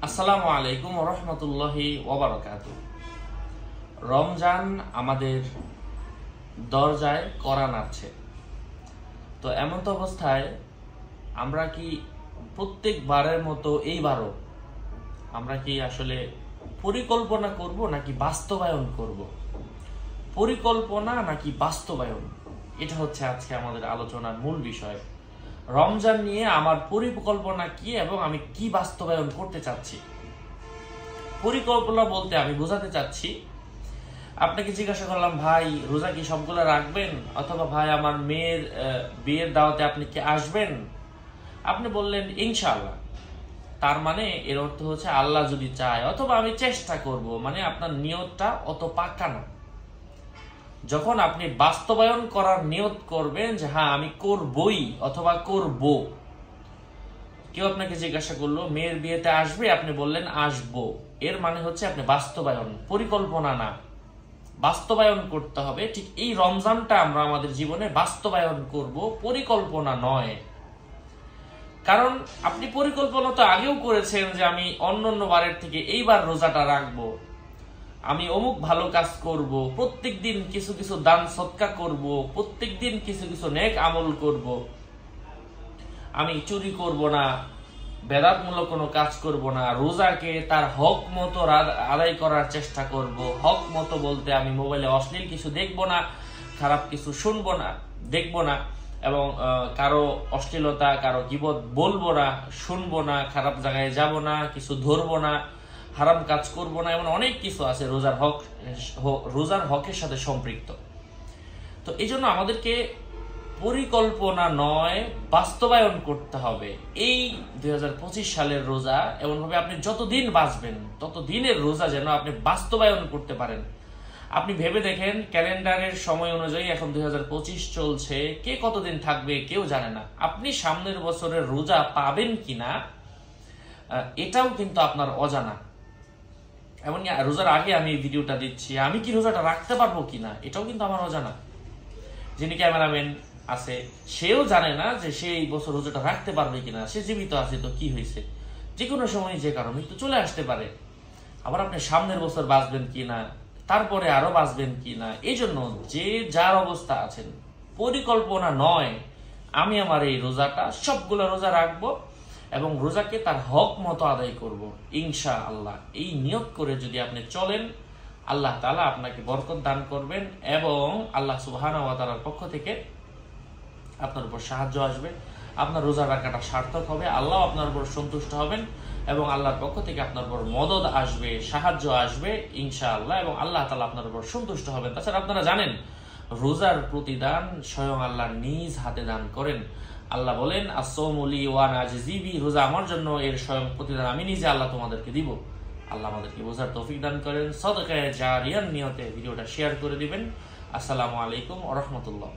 আসসালামু আলাইকুম ওয়া রাহমাতুল্লাহি ওয়া বারাকাতুহু। রমজান আমাদের দরজায় কড়া নাড়ছে। তো এমন তো অবস্থায় আমরা কি প্রত্যেকবারের মতো এইবারও আমরা কি আসলে পরিকল্পনা করব নাকি বাস্তবায়ন করব? পরিকল্পনা নাকি বাস্তবায়ন, এটা হচ্ছে আজকে আমাদের আলোচনার মূল বিষয়। রমজান নিয়ে আমার পরিকল্পনা কি এবং আমি কি বাস্তবায়ন করতে চাচ্ছি। পরিকল্পনা বলতে আমি বোঝাতে চাচ্ছি, আপনাকে জিজ্ঞাসা করলাম, ভাই রোজা কি সবগুলো রাখবেন, অথবা ভাই আমার মেয়ের বিয়ের দাওয়াতে আপনি কি আসবেন? আপনি বললেন ইনশাআল্লাহ। তার মানে এর অর্থ হচ্ছে আল্লাহ যদি চায়, অথবা আমি চেষ্টা করব, মানে আপনার নিয়তটা অত পাক্কা না। যখন আপনি বাস্তবায়ন করার নিয়ত করবেন যে হ্যাঁ আমি করবই অথবা করব, কেউ আপনাকে জিজ্ঞাসা করলো মেয়ের বিয়েতে আসবে, আপনি বললেন আসবো, এর মানে হচ্ছে আপনি বাস্তবায়ন, পরিকল্পনা না, বাস্তবায়ন করতে হবে। ঠিক এই রমজানটা আমরা আমাদের জীবনে বাস্তবায়ন করব, পরিকল্পনা নয়। কারণ আপনি পরিকল্পনা তো আগেও করেছেন যে আমি অন্যান্য বারের থেকে এইবার রোজাটা রাখবো, আমি অমুক ভালো কাজ করব, প্রত্যেক দিন কিছু কিছু দান সদকা করব, প্রত্যেক দিন কিছু কিছু নেক আমল করব, আমি চুরি করব না, বেদাতমূলক কোনো কাজ করব না, রোজাকে তার হক মতো আদায় করার চেষ্টা করব। হক মতো বলতে আমি মোবাইলে অশ্লীল কিছু দেখব না, খারাপ কিছু শুনবো না, দেখবো না, এবং কারো অশ্লীলতা কারো গীবত বলবো না, শুনবো না, খারাপ জায়গায় যাব না, কিছু ধরবো না, হারাম কাজ করব না, এমন অনেক কিছু আছে রোজার হকের সাথে সম্পৃক্ত। তো এই জন্য আমাদেরকে পরিকল্পনা নয়, বাস্তবায়ন করতে হবে। এই 2025 সালের রোজা এমনভাবে আপনি যতদিন বাঁচবেন ততদিনের রোজা যেন আপনি বাস্তবায়ন করতে পারেন। আপনি ভেবে দেখেন, ক্যালেন্ডারের সময় অনুযায়ী এখন 2025 চলছে, কে কতদিন থাকবে কেউ জানে না। আপনি সামনের বছরের রোজা পাবেন কিনা এটাও কিন্তু আপনার অজানা। এমন রোজার আগে আমি এই ভিডিওটা দিচ্ছি, আমি কি রোজাটা রাখতে পারবো কিনা এটাও কিন্তু আমার অজানা। যিনি ক্যামেরাম্যান আছে সেও জানে না যে সে এই বছর রোজাটা রাখতে পারবে কিনা। সে জীবিত আছে তো কি হয়েছে, যে কোনো সময় যে কারণে তো চলে আসতে পারে। আবার আপনি সামনের বছর বাঁচবেন কিনা, তারপরে আরো বাঁচবেন কিনা। এই জন্য যে যার অবস্থা আছেন, পরিকল্পনা নয়, আমি আমার এই রোজাটা সবগুলো রোজা রাখবো এবং রোজাকে তার হক মতো আদায় করব ইনশাআল্লাহ। এই নিয়ত করে যদি আপনি চলেন, আল্লাহ তাআলা আপনাকে বরকত দান করবেন এবং আল্লাহ সুবহানাহু ওয়া তাআলার পক্ষ থেকে আপনার উপর সাহায্য আসবে, আপনার রোজা রাখাটা সার্থক হবে, আল্লাহ আপনার উপর সন্তুষ্ট হবেন এবং আল্লাহর পক্ষ থেকে আপনার উপর মদদ আসবে, সাহায্য আসবে ইনশাআল্লাহ, এবং আল্লাহ তাআলা আপনার উপর সন্তুষ্ট হবেন। তাছাড়া আপনারা জানেন রোজার প্রতিদান স্বয়ং আল্লাহ নিজ হাতে দান করেন। আল্লাহ বলেন আসসাওমু লি ওয়া আনা আজজি বিহি, রোজা আমার জন্য, এর স্বয়ং প্রতিদান আমি নিজে আল্লাহ তোমাদেরকে দিব। আল্লাহ আমাদেরকে বোঝার তৌফিক দান করেন। সাদকায়ে জারিয়ার নিয়তে ভিডিওটা শেয়ার করে দিবেন। আসসালামু আলাইকুম ওয়া রাহমাতুল্লাহ।